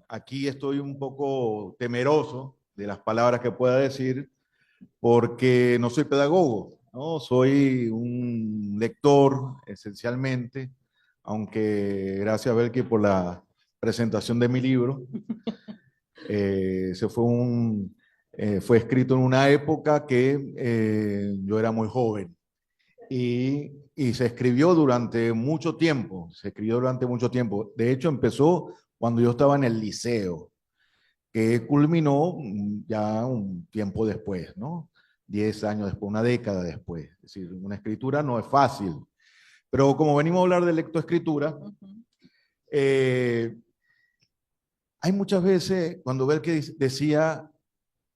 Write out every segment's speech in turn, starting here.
Aquí estoy un poco temeroso de las palabras que pueda decir porque no soy pedagogo, ¿no? Soy un lector esencialmente, aunque gracias a Belki por la presentación de mi libro. Se fue fue escrito en una época que yo era muy joven y se escribió durante mucho tiempo, se escribió durante mucho tiempo. De hecho, empezó cuando yo estaba en el liceo, que culminó ya un tiempo después, ¿no? 10 años después, una década después. Es decir, una escritura no es fácil. Pero como venimos a hablar de lectoescritura, eh, hay muchas veces, cuando Belke decía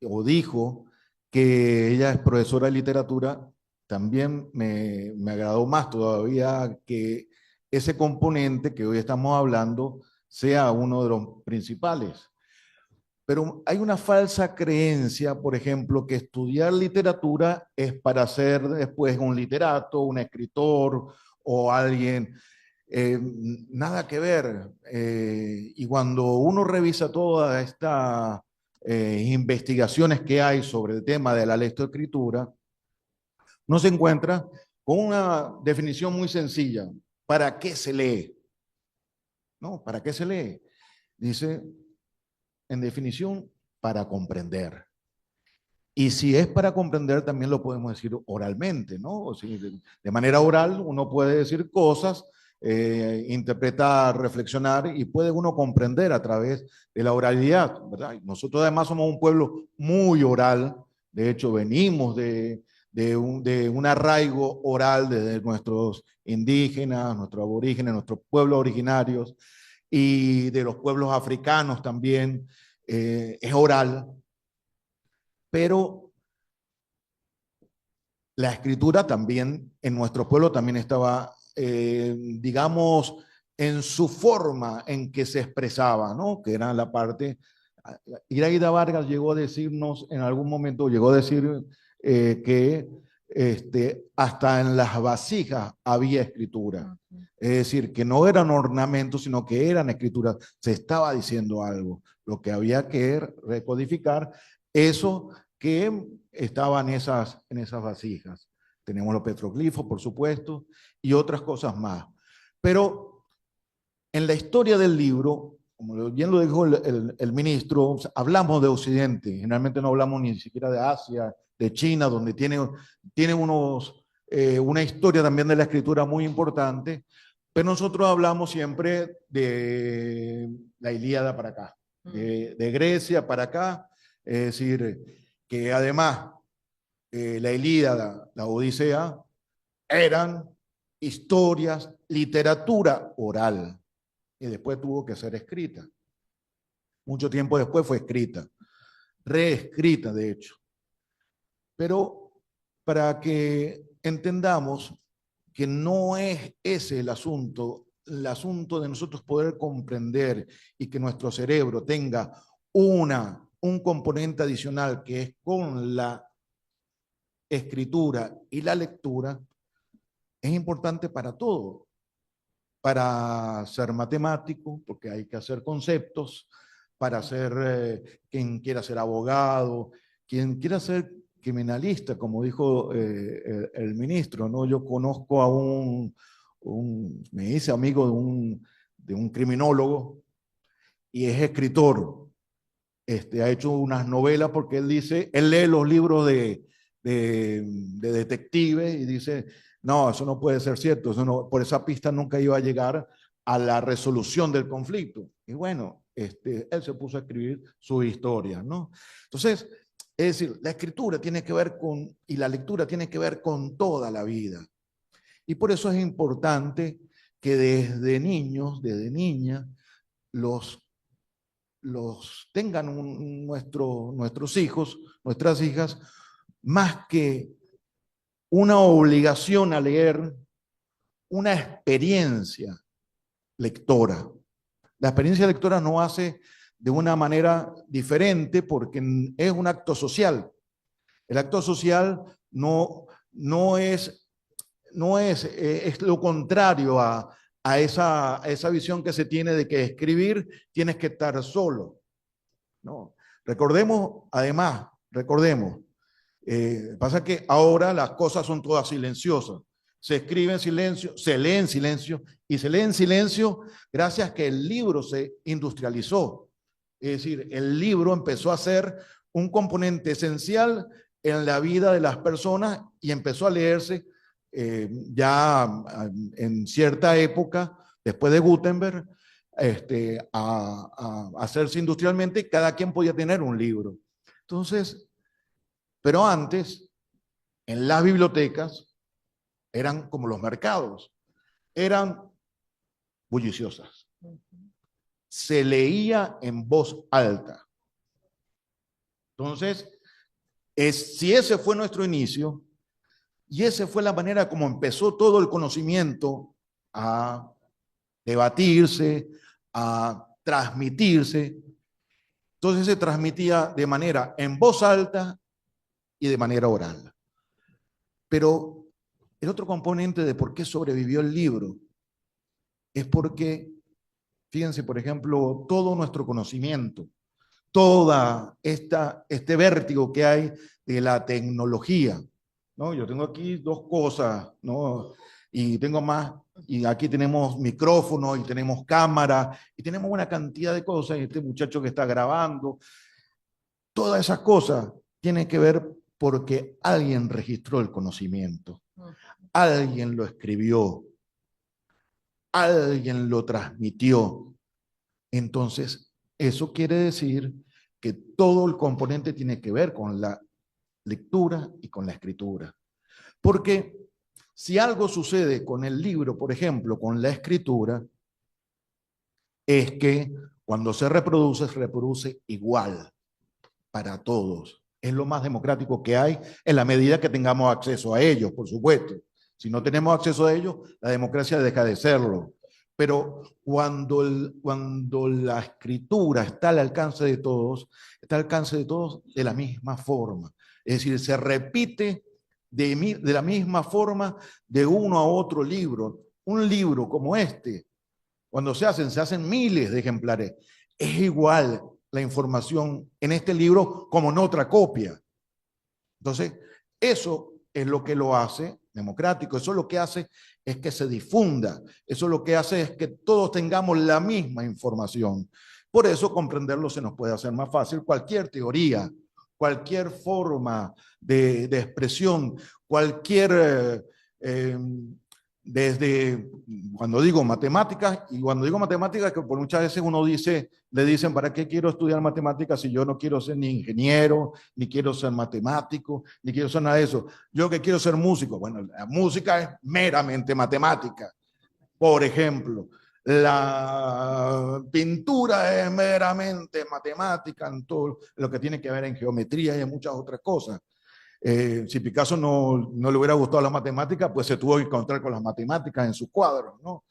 o dijo que ella es profesora de literatura, también me agradó más todavía que ese componente que hoy estamos hablando sea uno de los principales. Pero hay una falsa creencia, por ejemplo, que estudiar literatura es para ser después un literato, un escritor o alguien. Nada que ver. Y cuando uno revisa todas estas investigaciones que hay sobre el tema de la lectoescritura, uno se encuentra con una definición muy sencilla. ¿Para qué se lee? ¿No? ¿Para qué se lee? Dice, en definición, para comprender. Y si es para comprender, también lo podemos decir oralmente, ¿no? O sea, de manera oral uno puede decir cosas, interpretar, reflexionar y puede uno comprender a través de la oralidad, ¿verdad? Nosotros además somos un pueblo muy oral, de hecho venimos de un arraigo oral desde nuestros indígenas, nuestros aborígenes, nuestros pueblos originarios y de los pueblos africanos también, es oral, pero la escritura también en nuestro pueblo también estaba, digamos, en su forma en que se expresaba, ¿no? Que era la parte. Iraida Vargas llegó a decirnos en algún momento, llegó a decir que hasta en las vasijas había escritura. Es decir, que no eran ornamentos, sino que eran escrituras. Se estaba diciendo algo. Lo que había que recodificar, eso que estaban en esas vasijas. Tenemos los petroglifos, por supuesto, y otras cosas más. Pero en la historia del libro, como bien lo dijo el ministro, o sea, hablamos de Occidente, generalmente no hablamos ni siquiera de Asia, de China, donde tiene una historia también de la escritura muy importante, pero nosotros hablamos siempre de la Ilíada para acá, de Grecia para acá, es decir, que además la Ilíada, la Odisea, eran historias, literatura oral, y después tuvo que ser escrita. Mucho tiempo después fue escrita, reescrita de hecho. Pero para que entendamos que no es ese el asunto de nosotros poder comprender y que nuestro cerebro tenga un componente adicional que es con la escritura y la lectura, es importante para todo. Para ser matemático, porque hay que hacer conceptos, para ser quien quiera ser abogado, quien quiera ser criminalista, como dijo el ministro, ¿no? Yo conozco a me hice amigo de un criminólogo y es escritor. Ha hecho unas novelas porque él dice, él lee los libros de detectives y dice, no, eso no puede ser cierto, eso no, por esa pista nunca iba a llegar a la resolución del conflicto. Y bueno, él se puso a escribir sus historias, ¿no? Entonces, es decir, la escritura tiene que ver y la lectura tiene que ver con toda la vida. Y por eso es importante que desde niños, desde niñas, los tengan nuestros hijos, nuestras hijas, más que una obligación a leer, una experiencia lectora. La experiencia lectora no hace de una manera diferente porque es un acto social. El acto social no es lo contrario a esa visión que se tiene de que escribir tienes que estar solo. No. Recordemos, además, pasa que ahora las cosas son todas silenciosas. Se escribe en silencio, se lee en silencio y se lee en silencio gracias a que el libro se industrializó. Es decir, el libro empezó a ser un componente esencial en la vida de las personas y empezó a leerse ya en cierta época, después de Gutenberg, a hacerse industrialmente y cada quien podía tener un libro. Entonces, pero antes, en las bibliotecas, eran como los mercados, eran bulliciosas. Se leía en voz alta. Entonces, si ese fue nuestro inicio, y esa fue la manera como empezó todo el conocimiento a debatirse, a transmitirse, entonces se transmitía de manera en voz alta y de manera oral. Pero el otro componente de por qué sobrevivió el libro es porque, fíjense, por ejemplo, todo nuestro conocimiento, toda este vértigo que hay de la tecnología, ¿no? Yo tengo aquí dos cosas, ¿no? Y tengo más, y aquí tenemos micrófono, y tenemos cámara, y tenemos una cantidad de cosas, y este muchacho que está grabando, todas esas cosas tienen que ver porque alguien registró el conocimiento, alguien lo escribió, alguien lo transmitió. Entonces, eso quiere decir que todo el componente tiene que ver con la lectura y con la escritura. Porque si algo sucede con el libro, por ejemplo, con la escritura, es que cuando se reproduce igual para todos. Es lo más democrático que hay en la medida que tengamos acceso a ellos, por supuesto. Si no tenemos acceso a ellos, la democracia deja de serlo. Pero cuando la escritura está al alcance de todos, está al alcance de todos de la misma forma. Es decir, se repite de la misma forma de uno a otro libro. Un libro como este, cuando se hacen miles de ejemplares. Es igual la información en este libro como en otra copia. Entonces, eso es lo que lo hace democrático. Eso lo que hace es que se difunda. Eso lo que hace es que todos tengamos la misma información. Por eso comprenderlo se nos puede hacer más fácil. Cualquier teoría, cualquier forma de expresión, cualquier... desde cuando digo matemáticas, y cuando digo matemáticas, que por muchas veces uno dice, le dicen, ¿para qué quiero estudiar matemáticas si yo no quiero ser ni ingeniero, ni quiero ser matemático, ni quiero ser nada de eso? Yo que quiero ser músico. Bueno, la música es meramente matemática. Por ejemplo, la pintura es meramente matemática en todo lo que tiene que ver en geometría y en muchas otras cosas. Si Picasso no le hubiera gustado la matemática, pues se tuvo que encontrar con las matemáticas en sus cuadros, ¿no?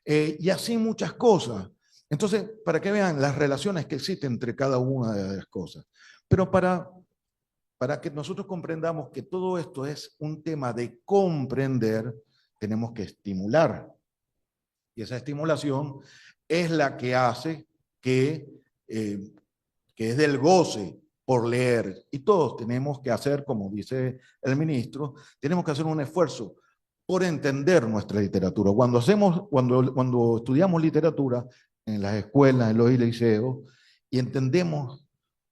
Y así muchas cosas. Entonces, para que vean las relaciones que existen entre cada una de las cosas. Pero para que nosotros comprendamos que todo esto es un tema de comprender, tenemos que estimular. Y esa estimulación es la que hace que es del goce por leer. Y todos tenemos que hacer, como dice el ministro, tenemos que hacer un esfuerzo por entender nuestra literatura. Cuando estudiamos literatura en las escuelas, en los liceos, y entendemos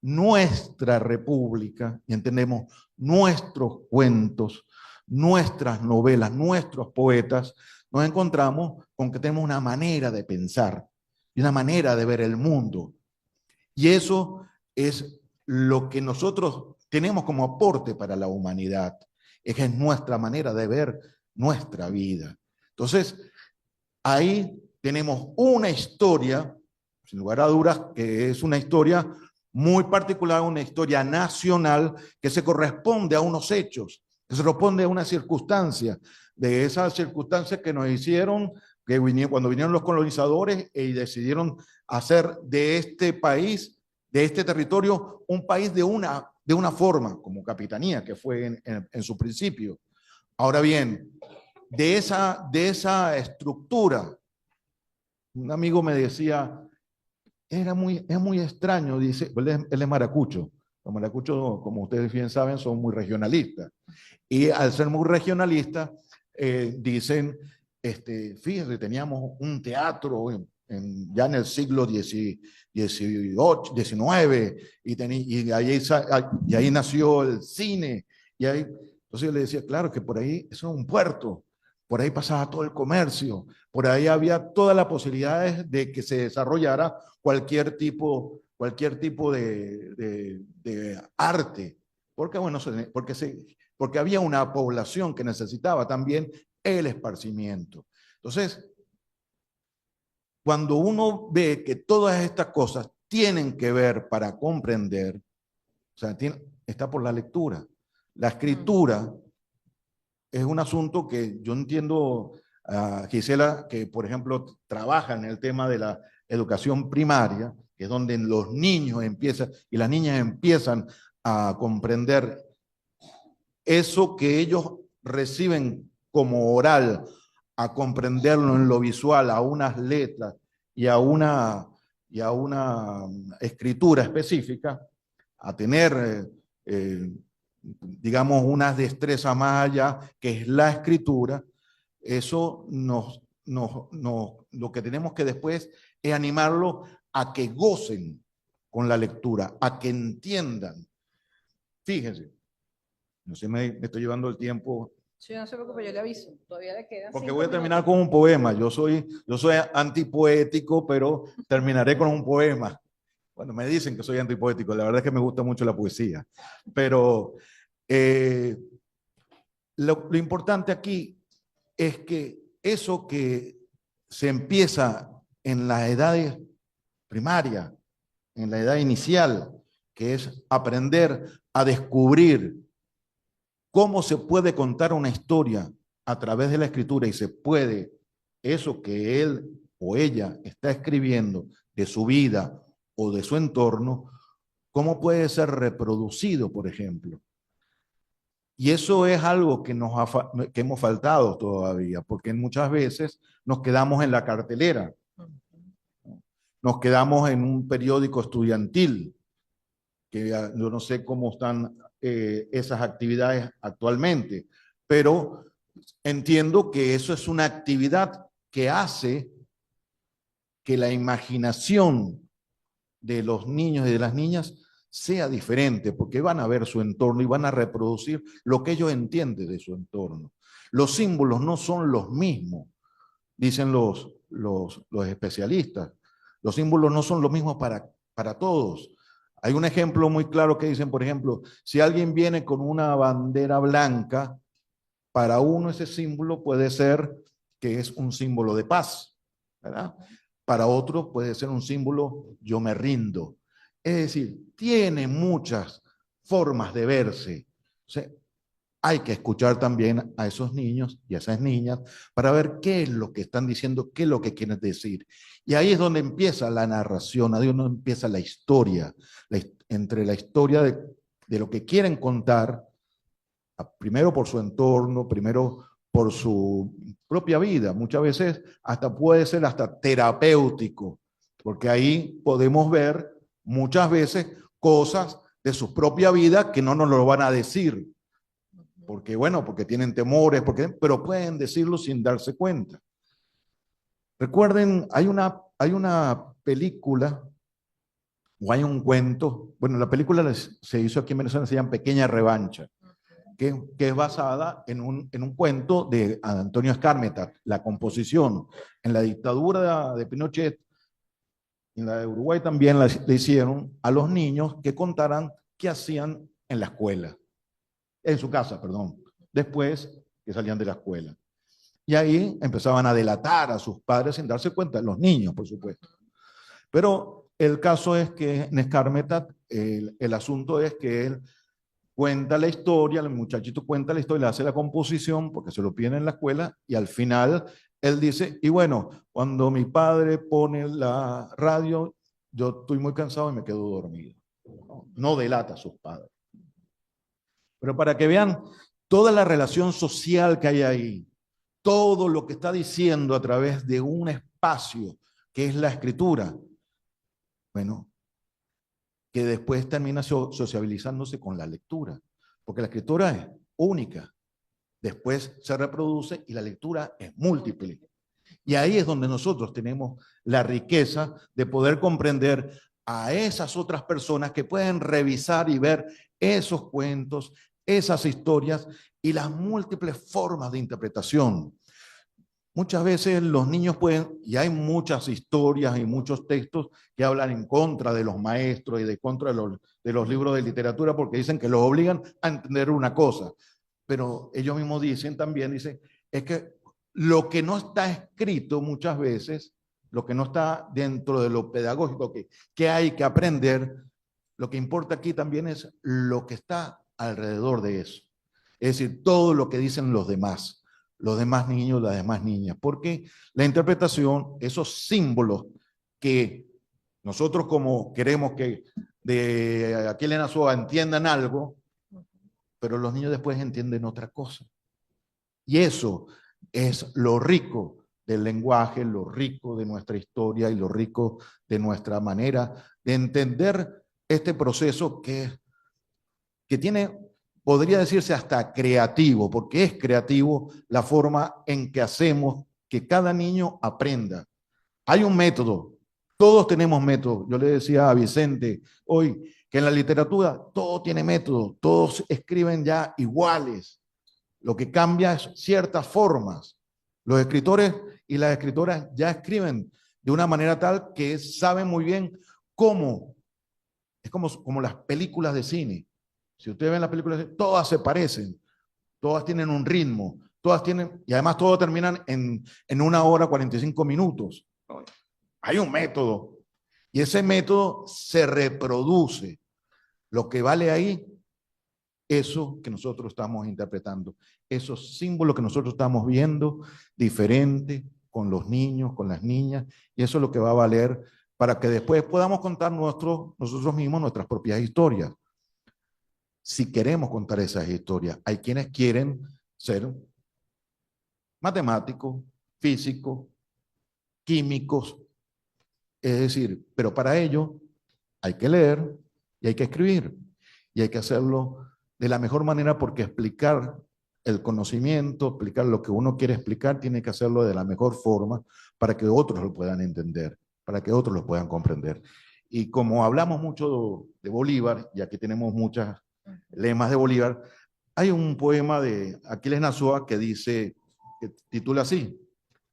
nuestra república, y entendemos nuestros cuentos, nuestras novelas, nuestros poetas, nos encontramos con que tenemos una manera de pensar y una manera de ver el mundo. Y eso es lo que nosotros tenemos como aporte para la humanidad. Es que es nuestra manera de ver nuestra vida. Entonces, ahí tenemos una historia, sin lugar a dudas, que es una historia muy particular, una historia nacional que se corresponde a unos hechos, que se responde a una circunstancia, de esas circunstancias que nos hicieron, cuando vinieron los colonizadores y decidieron hacer de este país, de este territorio, un país de una forma, como capitanía, que fue en su principio. Ahora bien, de esa estructura Un amigo me decía, es muy extraño, dice, él es maracucho. Los maracuchos, como ustedes bien saben, son muy regionalistas. Y al ser muy regionalistas, dicen, fíjense, teníamos un teatro ya en el siglo XVIII, XIX, y ahí nació el cine. Entonces yo le decía, claro, que por ahí eso es un puerto, por ahí pasaba todo el comercio, por ahí había todas las posibilidades de que se desarrollara cualquier tipo de arte, porque, bueno, porque había una población que necesitaba también el esparcimiento. Entonces, cuando uno ve que todas estas cosas tienen que ver para comprender, o sea, está por la lectura. La escritura es un asunto que yo entiendo, Gisela, que por ejemplo trabaja en el tema de la educación primaria, que es donde los niños empiezan y las niñas empiezan a comprender eso que ellos reciben como oral, a comprenderlo en lo visual, a unas letras y a una escritura específica, a tener, digamos, unas destrezas más allá, que es la escritura. Eso lo que tenemos que después es animarlo a que gocen con la lectura, a que entiendan. Fíjense, no sé, me estoy llevando el tiempo. Sí, no se preocupe, yo le aviso. Todavía le quedan Porque 5 voy a terminar minutos. con un poema. Yo soy antipoético, pero terminaré con un poema. Bueno, me dicen que soy antipoético. La verdad es que me gusta mucho la poesía. Pero eh, lo importante aquí es que eso que se empieza en las edades primarias, en la edad inicial, que es aprender a descubrir cómo se puede contar una historia a través de la escritura y se puede, eso que él o ella está escribiendo de su vida o de su entorno, cómo puede ser reproducido, por ejemplo. Y eso es algo que hemos faltado todavía, porque muchas veces nos quedamos en la cartelera, nos quedamos en un periódico estudiantil, que yo no sé cómo están esas actividades actualmente, pero entiendo que eso es una actividad que hace que la imaginación de los niños y de las niñas sea diferente, porque van a ver su entorno y van a reproducir lo que ellos entienden de su entorno. Los símbolos no son los mismos, dicen los especialistas. Los símbolos no son los mismos para todos. Hay un ejemplo muy claro que dicen, por ejemplo, si alguien viene con una bandera blanca, para uno ese símbolo puede ser que es un símbolo de paz, ¿verdad? Para otro puede ser un símbolo yo me rindo. Es decir, tiene muchas formas de verse. O sea, hay que escuchar también a esos niños y a esas niñas para ver qué es lo que están diciendo, qué es lo que quieren decir. Y ahí es donde empieza la narración, ahí es donde empieza la historia, entre la historia de lo que quieren contar, primero por su entorno, primero por su propia vida. Muchas veces hasta puede ser hasta terapéutico, porque ahí podemos ver muchas veces cosas de su propia vida que no nos lo van a decir, porque bueno, porque tienen temores, pero pueden decirlo sin darse cuenta. Recuerden, hay una película o hay un cuento, bueno, la película se hizo aquí en Venezuela, se llama Pequeña Revancha, que es basada en un cuento de Antonio Skármeta, la composición. En la dictadura de Pinochet, en la de Uruguay también le hicieron a los niños que contaran qué hacían en la escuela, en su casa, perdón, después que salían de la escuela. Y ahí empezaban a delatar a sus padres sin darse cuenta, los niños, por supuesto. Pero el caso es que en Skármeta, el asunto es que él cuenta la historia, el muchachito cuenta la historia, le hace la composición porque se lo piden en la escuela y al final él dice, y bueno, cuando mi padre pone la radio, yo estoy muy cansado y me quedo dormido. No delata a sus padres. Pero para que vean toda la relación social que hay ahí, todo lo que está diciendo a través de un espacio ¿Qué es la escritura? Bueno, que después termina sociabilizándose con la lectura, porque la escritura es única, después se reproduce y la lectura es múltiple. Y ahí es donde nosotros tenemos la riqueza de poder comprender a esas otras personas que pueden revisar y ver esos cuentos, esas historias y las múltiples formas de interpretación. Muchas veces los niños pueden, y hay muchas historias y muchos textos que hablan en contra de los maestros y de contra de los libros de literatura porque dicen que los obligan a entender una cosa. Pero ellos mismos dicen también, dicen, es que lo que no está escrito muchas veces, lo que no está dentro de lo pedagógico que hay que aprender, lo que importa aquí también es lo que está alrededor de eso. Es decir, todo lo que dicen los demás niños, las demás niñas, porque la interpretación, esos símbolos que nosotros como queremos que de Aquilea Nazoa entiendan algo, pero los niños después entienden otra cosa. Y eso es lo rico del lenguaje, lo rico de nuestra historia y lo rico de nuestra manera de entender este proceso que tiene, podría decirse hasta creativo, porque es creativo la forma en que hacemos que cada niño aprenda. Hay un método, todos tenemos método. Yo le decía a Vicente hoy que en la literatura todo tiene método, todos escriben ya iguales. Lo que cambia es ciertas formas. Los escritores y las escritoras ya escriben de una manera tal que saben muy bien cómo. Es como las películas de cine. Si ustedes ven las películas de cine, todas se parecen, todas tienen un ritmo, todas tienen, y además todas terminan en 1 hora 45 minutos. Hay un método, y ese método se reproduce. Lo que vale ahí, eso que nosotros estamos interpretando, esos símbolos que nosotros estamos viendo, diferente con los niños, con las niñas, y eso es lo que va a valer para que después podamos contar nosotros mismos nuestras propias historias. Si queremos contar esas historias, hay quienes quieren ser matemáticos, físicos, químicos, es decir, pero para ello hay que leer y hay que escribir, y hay que hacerlo de la mejor manera porque explicar el conocimiento, explicar lo que uno quiere explicar, tiene que hacerlo de la mejor forma para que otros lo puedan entender, para que otros lo puedan comprender. Y como hablamos mucho de Bolívar, y aquí tenemos muchas lemas de Bolívar, hay un poema de Aquilea Nazoa que dice, que titula así,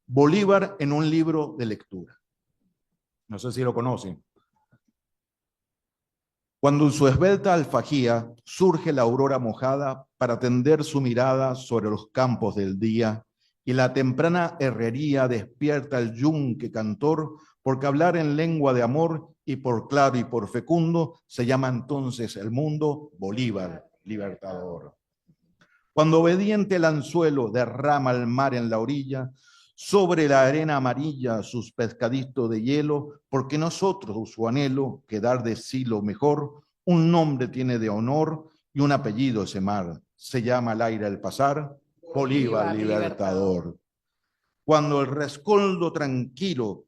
Bolívar en un libro de lectura. No sé si lo conocen. Cuando en su esbelta alfajía surge la aurora mojada para tender su mirada sobre los campos del día, y la temprana herrería despierta el yunque cantor, porque hablar en lengua de amor y por claro y por fecundo se llama entonces el mundo Bolívar, libertador. Cuando obediente el anzuelo derrama el mar en la orilla, sobre la arena amarilla sus pescaditos de hielo, porque nosotros su anhelo, que dar de sí lo mejor, un nombre tiene de honor y un apellido ese mar. Se llama al aire al pasar, Bolívar libertador. Cuando el rescoldo tranquilo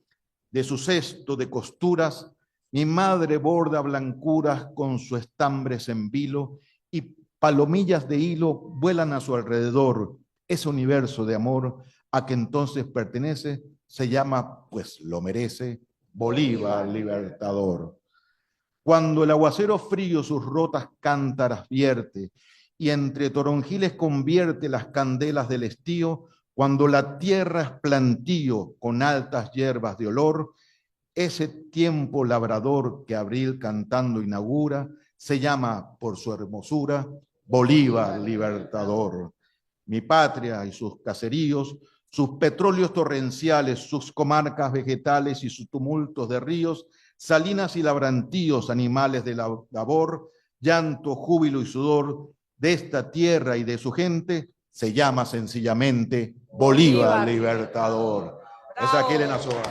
de su cesto de costuras, mi madre borda blancuras con su estambres en vilo y palomillas de hilo vuelan a su alrededor. Ese universo de amor a que entonces pertenece se llama, pues lo merece, Bolívar libertador. Cuando el aguacero frío sus rotas cántaras vierte y entre toronjiles convierte las candelas del estío, cuando la tierra es plantío con altas hierbas de olor, ese tiempo labrador que abril cantando inaugura, se llama por su hermosura Bolívar libertador. Mi patria y sus caseríos, sus petróleos torrenciales, sus comarcas vegetales y sus tumultos de ríos, salinas y labrantíos, animales de labor, llanto, júbilo y sudor de esta tierra y de su gente, se llama sencillamente Bolívar libertador. Es Aquilea Nazoa.